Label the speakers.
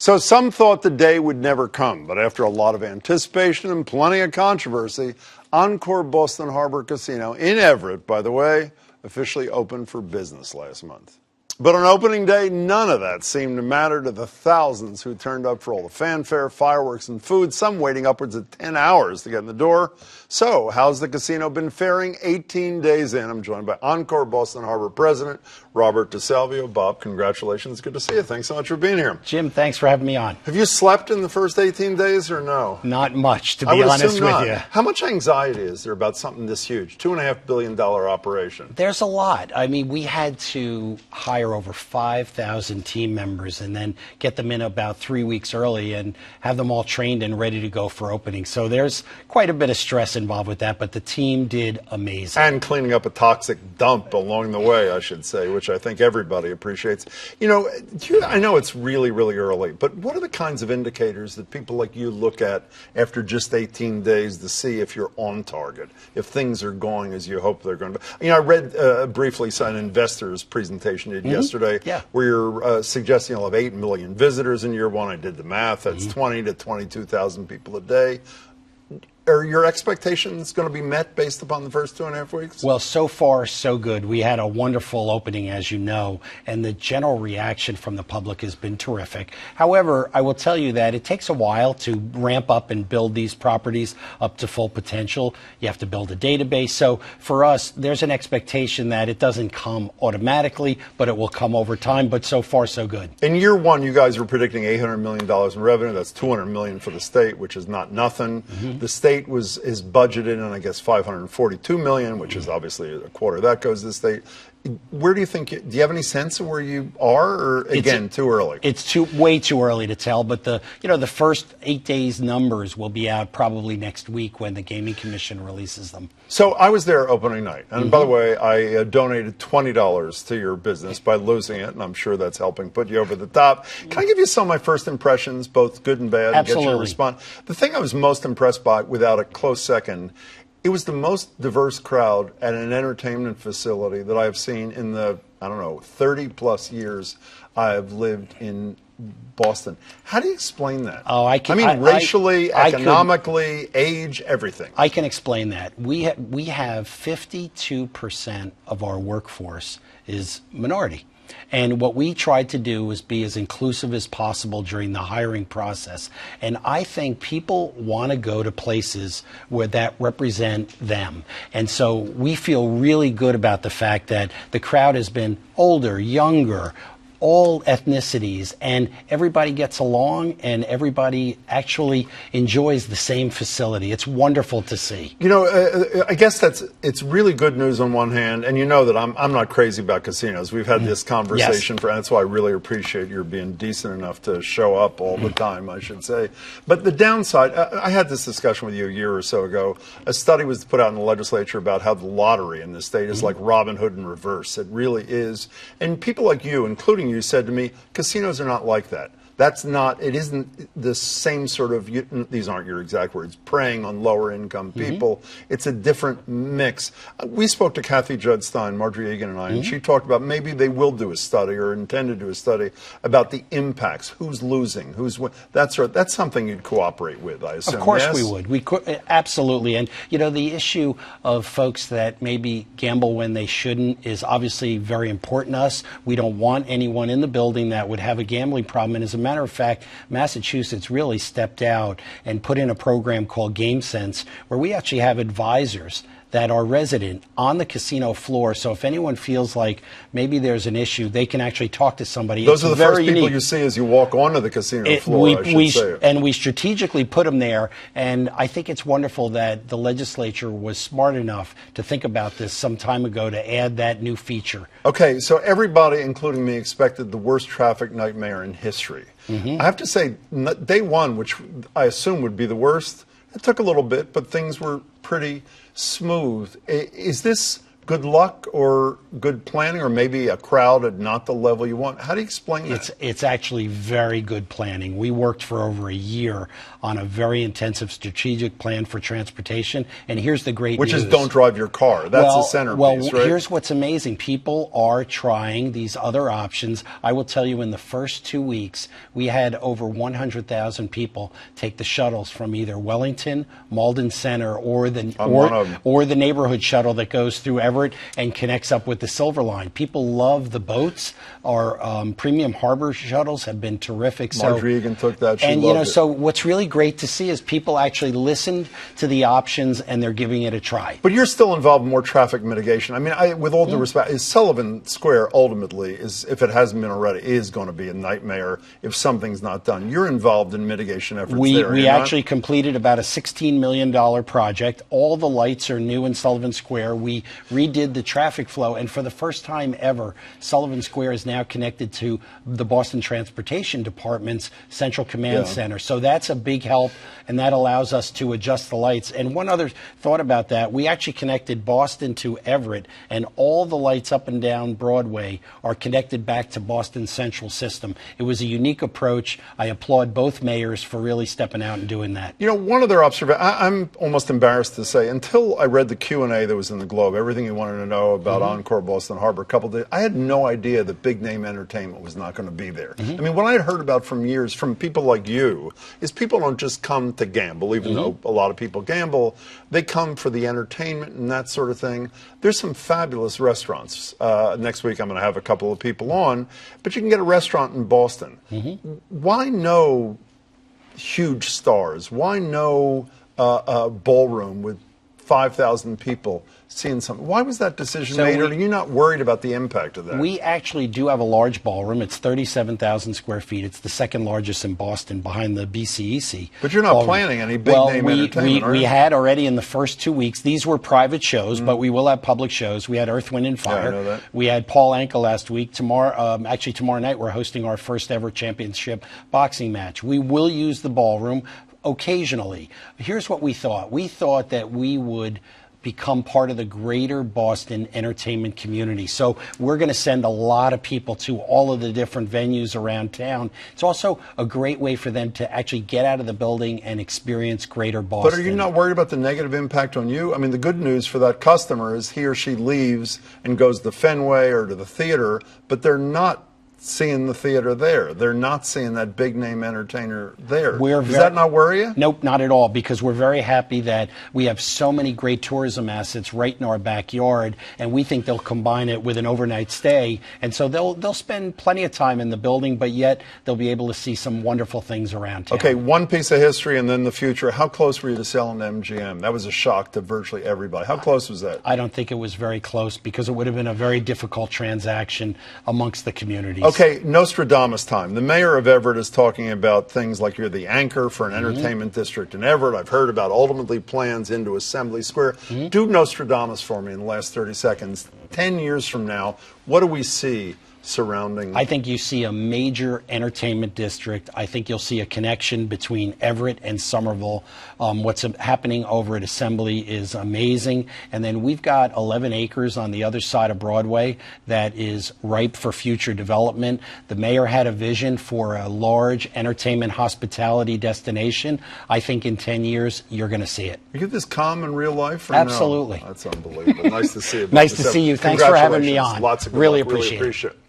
Speaker 1: So some thought the day would never come, but after a lot of anticipation and plenty of controversy, Encore Boston Harbor Casino in Everett, by the way, officially opened for business last month. But on opening day, none of that seemed to matter to the thousands who turned up for all the fanfare, fireworks, and food, some waiting upwards of 10 hours to get in the door. So, how's the casino been faring 18 days in? I'm joined by Encore Boston Harbor President Robert DeSalvio. Bob, congratulations. Good to see you. Thanks so much for being here.
Speaker 2: Jim, thanks for having me on.
Speaker 1: Have you slept in the first 18 days or no?
Speaker 2: Not much, to be honest with you.
Speaker 1: How much anxiety is there about something this huge, $2.5 billion operation?
Speaker 2: There's a lot. I mean, we had to hire over 5,000 team members and then get them in about 3 weeks early and have them all trained and ready to go for opening. So there's quite a bit of stress involved with that, but the team did amazing.
Speaker 1: And cleaning up a toxic dump along the way, I should say, which I think everybody appreciates. You know, I know it's really, really early, but what are the kinds of indicators that people like you look at after just 18 days to see if you're on target, if things are going as you hope they're going to? You know, I read briefly an investor's presentation you did yesterday where you're suggesting you'll have 8 million visitors in year one. I did the math. That's 20 to 22,000 people a day. Are your expectations going to be met based upon the first 2.5 weeks?
Speaker 2: Well, so far, so good. We had a wonderful opening, as you know, and the general reaction from the public has been terrific. However, I will tell you that it takes a while to ramp up and build these properties up to full potential. You have to build a database. So for us, there's an expectation that it doesn't come automatically, but it will come over time. But so far, so good.
Speaker 1: In year one, you guys were predicting $800 million in revenue. That's $200 million for the state, which is not nothing. The state is budgeted in, I guess, $542 million, which is obviously a quarter that goes to the state. Where do you think? Do you have any sense of where you are, or again, too early?
Speaker 2: It's way too early to tell. But the first 8 days numbers will be out probably next week when the Gaming Commission releases them.
Speaker 1: So I was there opening night, and by the way, I donated $20 to your business by losing it, and I'm sure that's helping put you over the top. Can I give you some of my first impressions, both good and bad,
Speaker 2: Absolutely.
Speaker 1: and get your response? The thing I was most impressed by, without a close second, it was the most diverse crowd at an entertainment facility that I have seen in the, 30 plus years I have lived in Boston. How do you explain that?
Speaker 2: Oh, I mean,
Speaker 1: racially, economically, age, everything.
Speaker 2: I can explain that. We have 52% of our workforce is minority. And what we tried to do was be as inclusive as possible during the hiring process. And I think people want to go to places where that represent them. And so we feel really good about the fact that the crowd has been older, younger, all ethnicities, and everybody gets along and everybody actually enjoys the same facility. It's wonderful to see.
Speaker 1: You know, I guess it's really good news on one hand, and you know that I'm not crazy about casinos. We've had this conversation, and that's why I really appreciate your being decent enough to show up all the time, I should say. But the downside, I had this discussion with you a year or so ago. A study was put out in the legislature about how the lottery in the state is like Robin Hood in reverse. It really is. And people like you, including you, said to me, casinos are not like that. That's not, it isn't the same sort of, these aren't your exact words, preying on lower income people. It's a different mix. We spoke to Kathy Judd-Stein, Marjorie Egan and I, and she talked about maybe they will do a study or intend to do a study about the impacts, who's losing, who's winning. That's something you'd cooperate with, I assume.
Speaker 2: Of course we would. We could, absolutely. And, you know, the issue of folks that maybe gamble when they shouldn't is obviously very important to us. We don't want anyone in the building that would have a gambling problem. And as a matter of fact, Massachusetts really stepped out and put in a program called Game Sense, where we actually have advisors that are resident on the casino floor. So if anyone feels like maybe there's an issue, they can actually talk to somebody.
Speaker 1: Those are the first people you see as you walk onto the casino floor,
Speaker 2: And we strategically put them there. And I think it's wonderful that the legislature was smart enough to think about this some time ago to add that new feature.
Speaker 1: Okay, so everybody, including me, expected the worst traffic nightmare in history. I have to say, day one, which I assume would be the worst, it took a little bit, but things were pretty smooth. Is this good luck or good planning, or maybe a crowd at not the level you want? How do you explain that?
Speaker 2: It's actually very good planning. We worked for over a year on a very intensive strategic plan for transportation, and here's the great news.
Speaker 1: Which is don't drive your car. That's the centerpiece, right?
Speaker 2: Here's what's amazing. People are trying these other options. I will tell you, in the first 2 weeks, we had over 100,000 people take the shuttles from either Wellington, Malden Center, or the neighborhood shuttle that goes through Everett and connects up with the Silver Line. People love the boats. Our premium harbor shuttles have been terrific.
Speaker 1: Marjorie Egan took that.
Speaker 2: And you know, so what's really great to see is people actually listened to the options and they're giving it a try.
Speaker 1: But you're still involved in more traffic mitigation. I mean, with all due respect, is Sullivan Square ultimately, if it hasn't been already, is going to be a nightmare if something's not done. You're involved in mitigation efforts there.
Speaker 2: We actually completed about a $16 million project. All the lights are new in Sullivan Square. We redid the traffic flow, and for the first time ever, Sullivan Square is now connected to the Boston Transportation Department's Central Command Center. So that's a big help, and that allows us to adjust the lights. And one other thought about that, we actually connected Boston to Everett, and all the lights up and down Broadway are connected back to Boston's central system. It was a unique approach. I applaud both mayors for really stepping out and doing that.
Speaker 1: You know, one other observation, I'm almost embarrassed to say, until I read the Q&A that was in the Globe, everything you wanted to know about Encore Boston Harbor, a couple of days, I had no idea that big name entertainment was not going to be there. I mean, what I had heard about from years from people like you is people don't just come to gamble, even though a lot of people gamble. They come for the entertainment and that sort of thing. There's some fabulous restaurants. Next week I'm going to have a couple of people on, but you can get a restaurant in Boston. Why no huge stars? Why no ballroom with 5,000 people seeing something? Why was that decision made? Or are you not worried about the impact of that?
Speaker 2: We actually do have a large ballroom. It's 37,000 square feet. It's the second largest in Boston, behind the BCEC.
Speaker 1: But you're not planning any big name entertainment, are you?
Speaker 2: We had already in the first 2 weeks. These were private shows, but we will have public shows. We had Earth, Wind, and Fire.
Speaker 1: Yeah, I know that.
Speaker 2: We had Paul Anka last week. Tomorrow night, we're hosting our first ever championship boxing match. We will use the ballroom occasionally. Here's what we thought. We thought that we would become part of the greater Boston entertainment community. So we're going to send a lot of people to all of the different venues around town. It's also a great way for them to actually get out of the building and experience greater Boston.
Speaker 1: But are you not worried about the negative impact on you? I mean, the good news for that customer is he or she leaves and goes to Fenway or to the theater, but they're not seeing the theater there. They're not seeing that big name entertainer there. Does that not worry you?
Speaker 2: Nope, not at all, because we're very happy that we have so many great tourism assets right in our backyard, and we think they'll combine it with an overnight stay, and so they'll spend plenty of time in the building, but yet they'll be able to see some wonderful things around town.
Speaker 1: Okay, one piece of history and then the future. How close were you to selling MGM? That was a shock to virtually everybody. How close was that?
Speaker 2: I don't think it was very close, because it would have been a very difficult transaction amongst the communities.
Speaker 1: Okay, Nostradamus time. The mayor of Everett is talking about things like you're the anchor for an entertainment district in Everett. I've heard about ultimately plans into Assembly Square. Do Nostradamus for me in the last 30 seconds. 10 years from now, what do we see surrounding?
Speaker 2: I think you see a major entertainment district. I think you'll see a connection between Everett and Somerville. What's happening over at Assembly is amazing. And then we've got 11 acres on the other side of Broadway that is ripe for future development. The mayor had a vision for a large entertainment hospitality destination. I think in 10 years, you're going to see it.
Speaker 1: Are you this calm in real life? Or
Speaker 2: Absolutely.
Speaker 1: No? That's unbelievable. Nice to see you.
Speaker 2: Nice to see you. Thanks for having me on.
Speaker 1: Lots of
Speaker 2: really appreciate it.